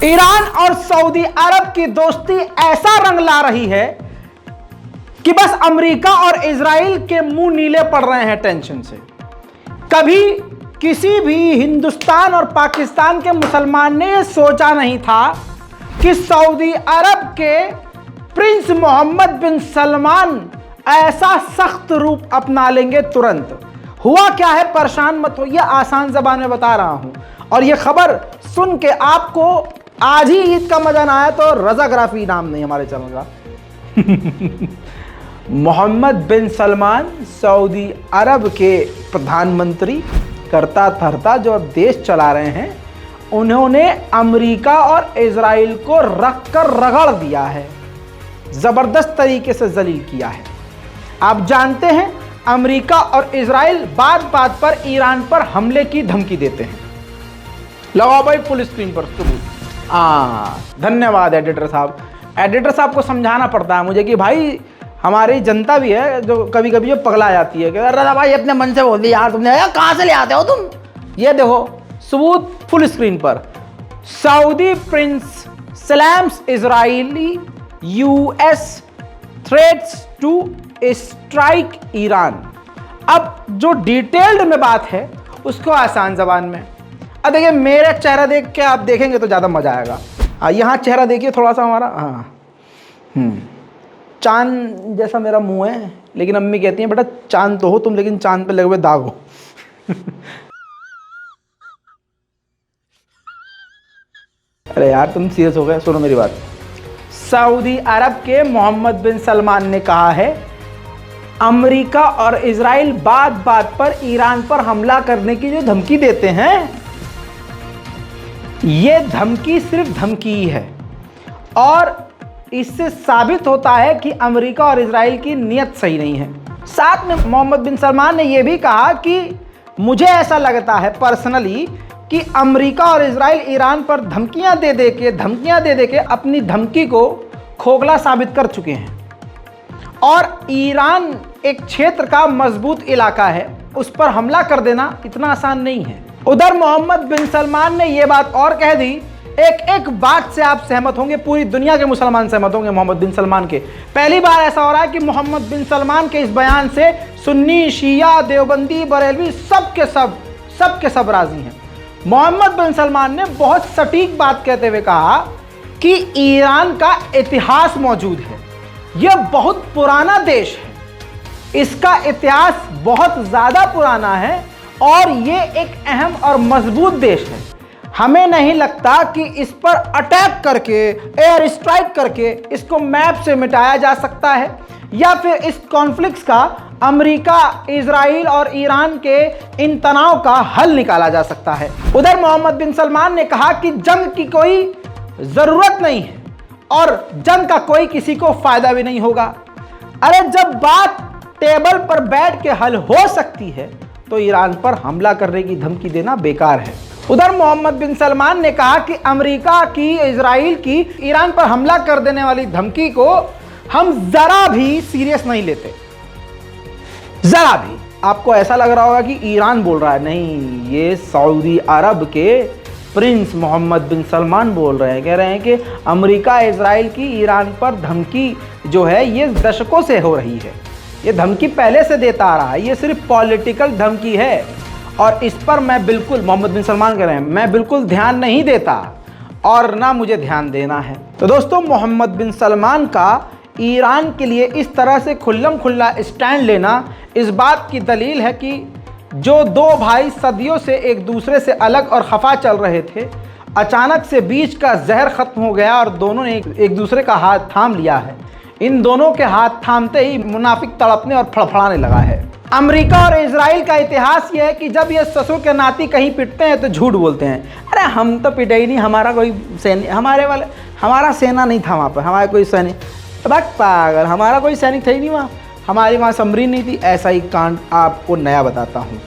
Iran और Saudi अरब की दोस्ती ऐसा रंग ला रही है कि बस अमेरिका और इजराइल के मुंह नीले पड़ रहे हैं टेंशन से। कभी किसी भी हिंदुस्तान और पाकिस्तान के मुसलमान ने यह सोचा नहीं था कि सऊदी अरब के प्रिंस मोहम्मद बिन सलमान ऐसा सख्त रूप अपना लेंगे तुरंत। हुआ क्या है, परेशान मत हो, यह आसान जबान में बता रहा हूं। और यह खबर सुन के आपको आज ही ईद का मजा ना आया तो रजाग्राफी नाम नहीं हमारे चैनल का। मोहम्मद बिन सलमान सऊदी अरब के प्रधानमंत्री करता धरता जो अब देश चला रहे हैं, उन्होंने अमेरिका और इजराइल को रख कर रगड़ दिया है, जबरदस्त तरीके से जलील किया है। आप जानते हैं अमेरिका और इजराइल बात बात पर ईरान पर हमले की धमकी देते हैं। लगाओ भाई फुल स्क्रीन पर सबूत। धन्यवाद एडिटर साहब। एडिटर साहब को समझाना पड़ता है मुझे कि भाई हमारी जनता भी है जो कभी कभी जो पगला जाती है कि अरे भाई अपने मन से बोल दिया यार, तुमने कहाँ से ले आते हो तुम। ये देखो सबूत फुल स्क्रीन पर। Saudi prince slams Israeli US threats to strike Iran. अब जो डिटेल्ड में बात है उसको आसान जबान में। अब देखिए मेरा चेहरा देख के आप देखेंगे तो ज़्यादा मज़ा आएगा। यहाँ चेहरा देखिए थोड़ा सा हमारा, चांद जैसा मेरा मुंह है, लेकिन अम्मी कहती हैं बेटा चांद तो हो तुम, लेकिन चांद पे लगे हुए दाग हो। अरे यार तुम सीरियस हो गए, सुनो मेरी बात। सऊदी अरब के मोहम्मद बिन सलमान ने कहा है अमेरिका और इजराइल बात बात पर ईरान पर हमला करने की जो धमकी देते हैं, ये धमकी सिर्फ धमकी ही है। और इससे साबित होता है कि अमेरिका और इजराइल की नीयत सही नहीं है। साथ में मोहम्मद बिन सलमान ने यह भी कहा कि मुझे ऐसा लगता है पर्सनली कि अमेरिका और इजराइल ईरान पर धमकियां दे दे के अपनी धमकी को खोखला साबित कर चुके हैं। और ईरान एक क्षेत्र का मजबूत इलाका है, उस पर हमला कर देना इतना आसान नहीं है। उधर मोहम्मद बिन सलमान ने यह बात और कह दी, एक बात से आप सहमत होंगे, पूरी दुनिया के मुसलमान सहमत होंगे मोहम्मद बिन सलमान के। पहली बार ऐसा हो रहा है कि मोहम्मद बिन सलमान के इस बयान से सुन्नी, शिया, देवबंदी, बरेलवी सबके सब राजी हैं। मोहम्मद बिन सलमान ने बहुत सटीक बात कहते हुए कहा कि ईरान का इतिहास मौजूद है, यह बहुत पुराना देश है, इसका इतिहास बहुत ज़्यादा पुराना है और ये एक अहम और मजबूत देश है। हमें नहीं लगता कि इस पर अटैक करके, एयर स्ट्राइक करके इसको मैप से मिटाया जा सकता है या फिर इस कॉन्फ्लिक्ट का अमेरिका, इजराइल और ईरान के इन तनाव का हल निकाला जा सकता है। उधर मोहम्मद बिन सलमान ने कहा कि जंग की कोई ज़रूरत नहीं है और जंग का कोई किसी को फायदा भी नहीं होगा। अरे जब बात टेबल पर बैठ के हल हो सकती है तो ईरान पर हमला करने की धमकी देना बेकार है। उधर मोहम्मद बिन सलमान ने कहा कि अमेरिका की, इजराइल की ईरान पर हमला कर देने वाली धमकी को हम जरा भी सीरियस नहीं लेते, जरा भी। आपको ऐसा लग रहा होगा कि ईरान बोल रहा है, नहीं, ये सऊदी अरब के प्रिंस मोहम्मद बिन सलमान बोल रहे हैं। कह रहे हैं कि अमेरिका, इजराइल की ईरान पर धमकी जो है ये दशकों से हो रही है, ये धमकी पहले से देता आ रहा है, ये सिर्फ पॉलिटिकल धमकी है और इस पर मैं बिल्कुल, मोहम्मद बिन सलमान कह रहे हैं, मैं बिल्कुल ध्यान नहीं देता और ना मुझे ध्यान देना है। तो दोस्तों मोहम्मद बिन सलमान का ईरान के लिए इस तरह से खुल्लम खुल्ला स्टैंड लेना इस बात की दलील है कि जो दो भाई सदियों से एक दूसरे से अलग और खफा चल रहे थे, अचानक से बीच का जहर खत्म हो गया और दोनों ने एक दूसरे का हाथ थाम लिया है। इन दोनों के हाथ थामते ही मुनाफिक तड़पने और फड़फड़ाने लगा है। अमेरिका और इजराइल का इतिहास ये है कि जब ये ससुर के नाती कहीं पिटते हैं तो झूठ बोलते हैं, अरे हम तो पिटे ही नहीं, हमारा कोई सैनिक, हमारा सेना नहीं था वहाँ पर, हमारा कोई सैनिक, पागल, हमारा कोई सैनिक था ही नहीं वहाँ, हमारी वहाँ सबमरीन नहीं थी। ऐसा ही कांड आपको नया बताता हूँ।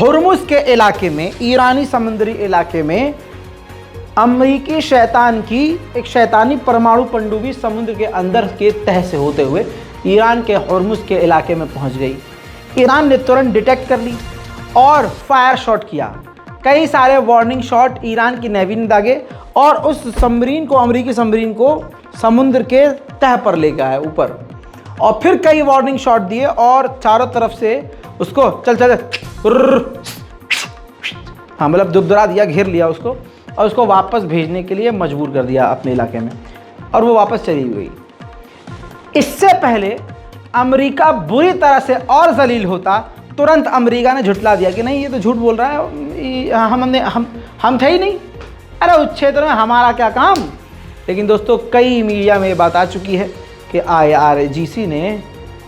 हुर्मुज़ के इलाके में, ईरानी समुद्री इलाके में अमरीकी शैतान की एक शैतानी परमाणु पनडुब्बी समुद्र के अंदर के तह से होते हुए ईरान के हुर्मुज़ के इलाके में पहुंच गई। ईरान ने तुरंत डिटेक्ट कर ली और फायर शॉट किया। कई सारे वार्निंग शॉट ईरान की नेवी ने दागे और उस सबमरीन को, अमेरिकी सबमरीन को समुद्र के तह पर ले गया है ऊपर, और फिर कई वार्निंग शॉट दिए और चारों तरफ से उसको चल चल हाँ मतलब दुबदरा दिया, घेर लिया उसको और उसको वापस भेजने के लिए मजबूर कर दिया अपने इलाके में, और वो वापस चली गई। इससे पहले अमेरिका बुरी तरह से और जलील होता, तुरंत अमेरिका ने झुठला दिया कि नहीं ये तो झूठ बोल रहा है, हम थे ही नहीं, अरे उस क्षेत्र में हमारा क्या काम। लेकिन दोस्तों कई मीडिया में ये बात आ चुकी है कि IRGC ने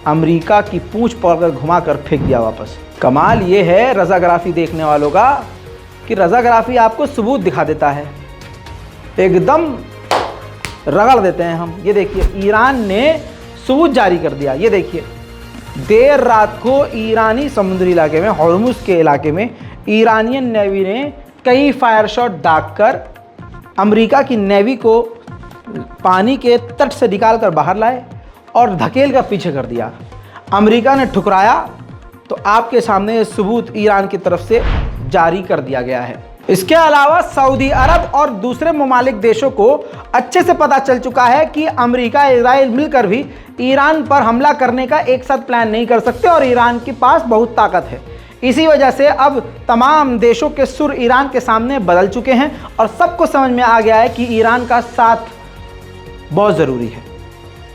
अमेरिका की पूंछ पकड़कर घुमाकर फेंक दिया वापस। कमाल ये है रज़ाग्राफी देखने वालों का कि रज़ाग्राफी आपको सबूत दिखा देता है, एकदम रगड़ देते हैं हम। ये देखिए ईरान ने सबूत जारी कर दिया। ये देखिए देर रात को ईरानी समुद्री इलाके में, हॉर्मुज़ के इलाके में ईरानियन नेवी ने कई फायर शॉट दागकर अमेरिका की नेवी को पानी के तट से निकालकर बाहर लाए और धकेल कर पीछे कर दिया। अमेरिका ने ठुकराया तो आपके सामने ये सबूत ईरान की तरफ से जारी कर दिया गया है। इसके अलावा सऊदी अरब और दूसरे ममालिक देशों को अच्छे से पता चल चुका है कि अमेरिका इजराइल मिलकर भी ईरान पर हमला करने का एक साथ प्लान नहीं कर सकते और ईरान के पास बहुत ताकत है। इसी वजह से अब तमाम देशों के सुर ईरान के सामने बदल चुके हैं और सबको समझ में आ गया है कि ईरान का साथ बहुत ज़रूरी है।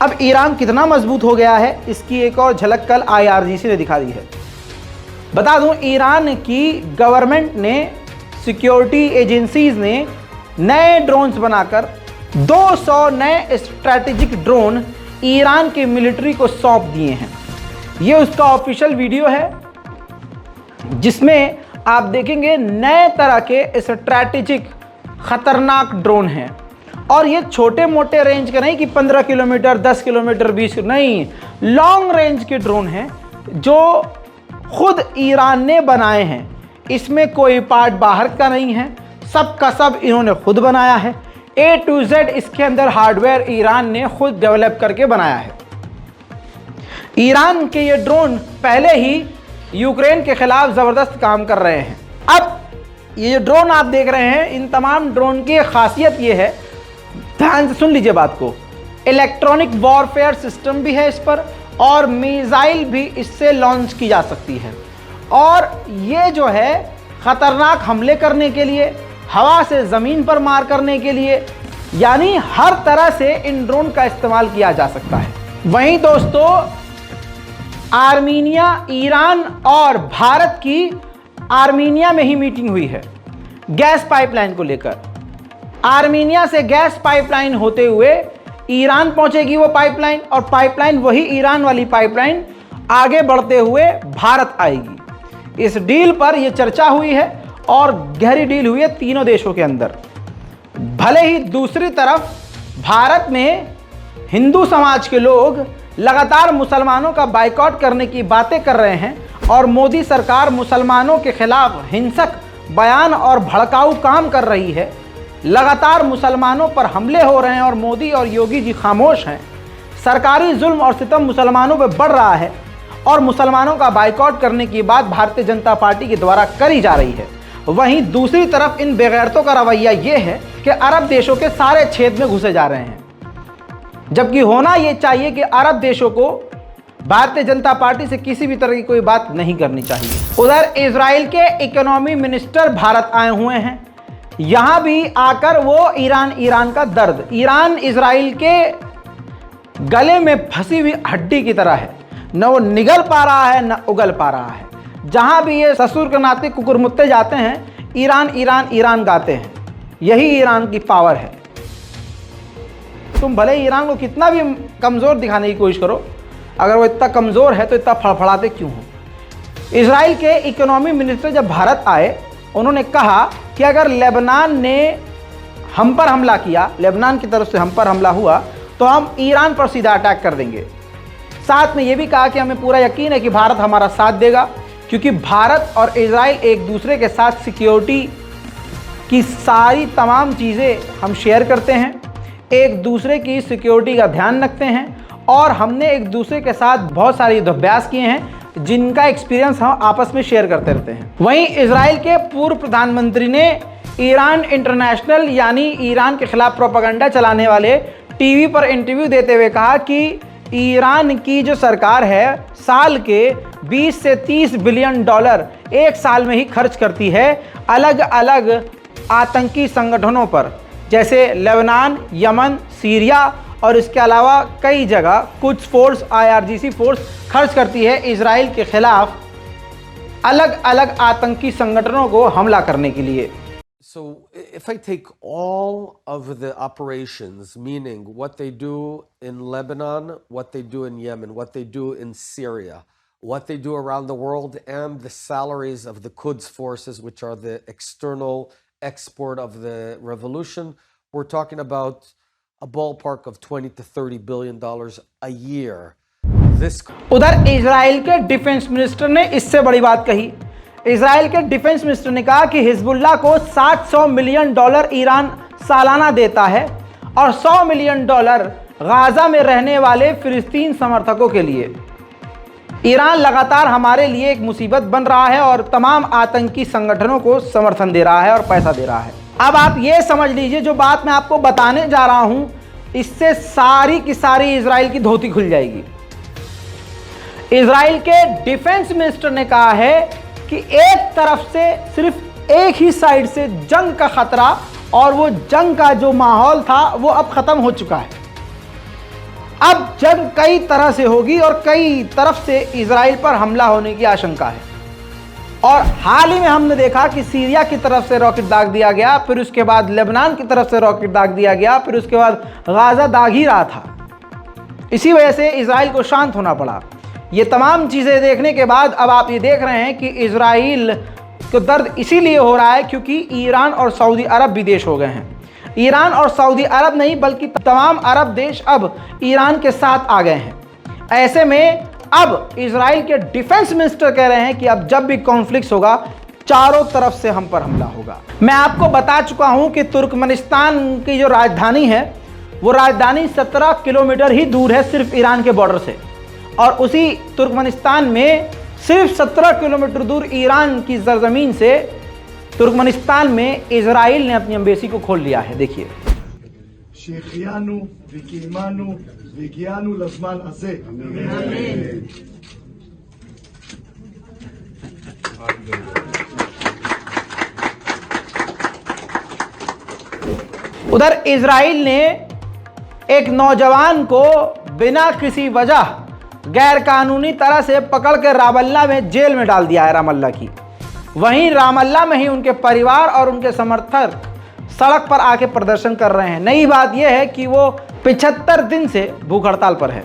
अब ईरान कितना मजबूत हो गया है इसकी एक और झलक कल IRGC ने दिखा दी है। बता दूं ईरान की गवर्नमेंट ने, सिक्योरिटी एजेंसीज ने नए ड्रोन्स बनाकर 200 नए स्ट्रैटेजिक ड्रोन ईरान के मिलिट्री को सौंप दिए हैं। ये उसका ऑफिशियल वीडियो है जिसमें आप देखेंगे नए तरह के स्ट्रैटेजिक खतरनाक ड्रोन हैं और ये छोटे मोटे रेंज के नहीं कि 15 किलोमीटर 10 किलोमीटर 20 नहीं, लॉन्ग रेंज के ड्रोन हैं जो खुद ईरान ने बनाए हैं। इसमें कोई पार्ट बाहर का नहीं है, सब का सब इन्होंने खुद बनाया है। A to Z इसके अंदर हार्डवेयर ईरान ने खुद डेवलप करके बनाया है। ईरान के ये ड्रोन पहले ही यूक्रेन के खिलाफ ज़बरदस्त काम कर रहे हैं। अब ये ड्रोन आप देख रहे हैं, इन तमाम ड्रोन की खासियत ये है, ध्यान से सुन लीजिए बात को, इलेक्ट्रॉनिक वॉरफेयर सिस्टम भी है इस पर और मिसाइल भी इससे लॉन्च की जा सकती है। और ये जो है ख़तरनाक हमले करने के लिए, हवा से ज़मीन पर मार करने के लिए, यानी हर तरह से इन ड्रोन का इस्तेमाल किया जा सकता है। वहीं दोस्तों आर्मीनिया, ईरान और भारत की आर्मीनिया में ही मीटिंग हुई है गैस पाइपलाइन को लेकर। आर्मीनिया से गैस पाइपलाइन होते हुए ईरान पहुंचेगी वो पाइपलाइन और पाइपलाइन वही ईरान वाली पाइपलाइन आगे बढ़ते हुए भारत आएगी। इस डील पर यह चर्चा हुई है और गहरी डील हुई है तीनों देशों के अंदर। भले ही दूसरी तरफ भारत में हिंदू समाज के लोग लगातार मुसलमानों का बाइकॉट करने की बातें कर रहे हैं और मोदी सरकार मुसलमानों के खिलाफ हिंसक बयान और भड़काऊ काम कर रही है, लगातार मुसलमानों पर हमले हो रहे हैं और मोदी और योगी जी खामोश हैं। सरकारी जुल्म और सितम मुसलमानों पर बढ़ रहा है और मुसलमानों का बाइकॉट करने की बात भारतीय जनता पार्टी के द्वारा करी जा रही है। वहीं दूसरी तरफ इन बेगैरतों का रवैया ये है कि अरब देशों के सारे क्षेत्र में घुसे जा रहे हैं, जबकि होना ये चाहिए कि अरब देशों को भारतीय जनता पार्टी से किसी भी तरह की कोई बात नहीं करनी चाहिए। उधर इजराइल के इकोनॉमी मिनिस्टर भारत आए हुए हैं। यहाँ भी आकर वो ईरान का दर्द, ईरान इजराइल के गले में फंसी हुई हड्डी की तरह है, न वो निगल पा रहा है न उगल पा रहा है। जहाँ भी ये ससुर के नाते कुकुरमुत्ते जाते हैं, ईरान ईरान ईरान गाते हैं। यही ईरान की पावर है। तुम भले ईरान को कितना भी कमज़ोर दिखाने की कोशिश करो, अगर वो इतना कमज़ोर है तो इतना फड़फड़ाते क्यों हो। इजराइल के इकोनॉमी मिनिस्टर जब भारत आए, उन्होंने कहा कि अगर लेबनान ने हम पर हमला किया, लेबनान की तरफ से हम पर हमला हुआ, तो हम ईरान पर सीधा अटैक कर देंगे। साथ में ये भी कहा कि हमें पूरा यकीन है कि भारत हमारा साथ देगा, क्योंकि भारत और इजराइल एक दूसरे के साथ सिक्योरिटी की सारी तमाम चीज़ें हम शेयर करते हैं, एक दूसरे की सिक्योरिटी का ध्यान रखते हैं और हमने एक दूसरे के साथ बहुत सारे युद्धाभ्यास किए हैं जिनका एक्सपीरियंस हम आपस में शेयर करते रहते हैं। वहीं इजराइल के पूर्व प्रधानमंत्री ने ईरान इंटरनेशनल यानी ईरान के खिलाफ प्रोपेगेंडा चलाने वाले टीवी पर इंटरव्यू देते हुए कहा कि ईरान की जो सरकार है साल के 20 से 30 बिलियन डॉलर एक साल में ही खर्च करती है अलग अलग आतंकी संगठनों पर, जैसे लेबनान, यमन, सीरिया और इसके अलावा कई जगह कुछ फोर्स, IRGC फोर्स खर्च करती है इजराइल के खिलाफ अलग अलग आतंकी संगठनों को हमला करने के लिए। So if I take all of the operations, meaning what they do in Lebanon, what they do in Yemen, what they do in Syria, what they do around the world, and the salaries of the Quds forces, which are the external export of the revolution, we're talking about a ballpark of $20 to $30 billion a year. उधर Israel के defence minister ने इससे बड़ी बात कही। Israel के defence minister ने कहा कि हिजबुल्लाह को $700 मिलियन ईरान सालाना देता है और $100 मिलियन गाजा में रहने वाले फिलिस्तीन समर्थकों के लिए। ईरान लगातार हमारे लिए एक मुसीबत बन रहा है और तमाम आतंकी संगठनों को समर्थन दे रहा है और पैसा दे रहा है। अब आप ये समझ लीजिए, जो बात मैं आपको बताने जा रहा हूं, इससे सारी की सारी इजराइल की धोती खुल जाएगी। इजराइल के डिफेंस मिनिस्टर ने कहा है कि एक तरफ से सिर्फ एक ही साइड से जंग का खतरा और वो जंग का जो माहौल था वो अब खत्म हो चुका है। अब जंग कई तरह से होगी और कई तरफ से इजराइल पर हमला होने की आशंका है। और हाल ही में हमने देखा कि सीरिया की तरफ से रॉकेट दाग दिया गया, फिर उसके बाद लेबनान की तरफ से रॉकेट दाग दिया गया, फिर उसके बाद गाजा दाग ही रहा था। इसी वजह से इजराइल को शांत होना पड़ा। ये तमाम चीज़ें देखने के बाद अब आप ये देख रहे हैं कि इजराइल को दर्द इसीलिए हो रहा है क्योंकि ईरान और सऊदी अरब विदेश हो गए हैं। ईरान और सऊदी अरब नहीं बल्कि तमाम अरब देश अब ईरान के साथ आ गए हैं। ऐसे में अब इजराइल के डिफेंस मिनिस्टर कह रहे हैं कि अब जब भी कॉन्फ्लिक्ट होगा चारों तरफ से हम पर हमला होगा। मैं आपको बता चुका हूं कि तुर्कमेनिस्तान की जो राजधानी है वो राजधानी 17 किलोमीटर ही दूर है सिर्फ ईरान के बॉर्डर से, और उसी तुर्कमेनिस्तान में सिर्फ 17 किलोमीटर दूर ईरान की सरजमीन से तुर्कमेनिस्तान में इजराइल ने अपनी एम्बेसी को खोल लिया है। देखिए, उधर इजराइल ने एक नौजवान को बिना किसी वजह गैर कानूनी तरह से पकड़ कर रामल्ला में जेल में डाल दिया है रामल्ला की। वहीं रामल्ला में ही उनके परिवार और उनके समर्थक सड़क पर आके प्रदर्शन कर रहे हैं। नई बात यह है कि वो 75 दिन से भूख हड़ताल पर है।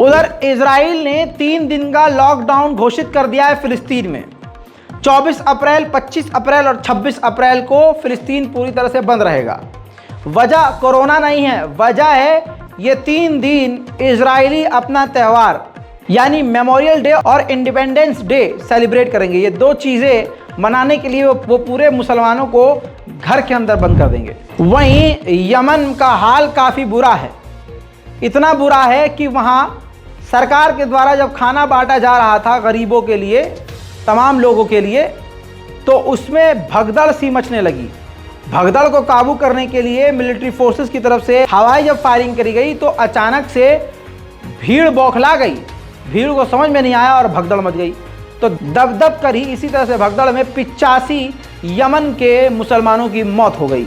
उधर इजराइल ने 3 दिन का लॉकडाउन घोषित कर दिया है फिलिस्तीन में। 24 अप्रैल, 25 अप्रैल और 26 अप्रैल को फिलिस्तीन पूरी तरह से बंद रहेगा। वजह कोरोना नहीं है, वजह है ये 3 दिन इजरायली अपना त्यौहार यानी मेमोरियल डे और इंडिपेंडेंस डे सेलिब्रेट करेंगे। ये 2 चीज़ें मनाने के लिए वो पूरे मुसलमानों को घर के अंदर बंद कर देंगे। वहीं यमन का हाल काफ़ी बुरा है, इतना बुरा है कि वहाँ सरकार के द्वारा जब खाना बांटा जा रहा था गरीबों के लिए, तमाम लोगों के लिए, तो उसमें भगदड़ सी मचने लगी। भगदड़ को काबू करने के लिए मिलिट्री फोर्सेस की तरफ से हवाई जब फायरिंग करी गई तो अचानक से भीड़ बौखला गई, भीड़ को समझ में नहीं आया और भगदड़ मच गई। तो दब दब कर ही इसी तरह से भगदड़ में 85 यमन के मुसलमानों की मौत हो गई।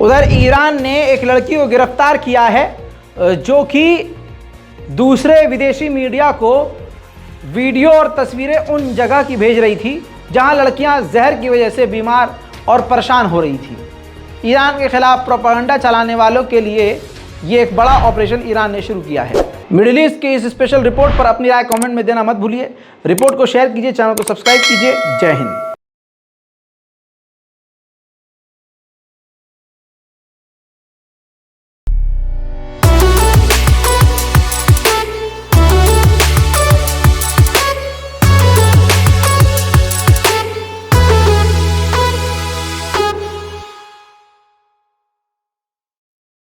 उधर ईरान ने एक लड़की को गिरफ्तार किया है जो कि दूसरे विदेशी मीडिया को वीडियो और तस्वीरें उन जगह की भेज रही थी जहां लड़कियां जहर की वजह से बीमार और परेशान हो रही थी। ईरान के खिलाफ प्रोपेगेंडा चलाने वालों के लिए ये एक बड़ा ऑपरेशन ईरान ने शुरू किया है। मिडिल ईस्ट की इस स्पेशल रिपोर्ट पर अपनी राय कमेंट में देना मत भूलिए। रिपोर्ट को शेयर कीजिए, चैनल को सब्सक्राइब कीजिए। जय हिंद।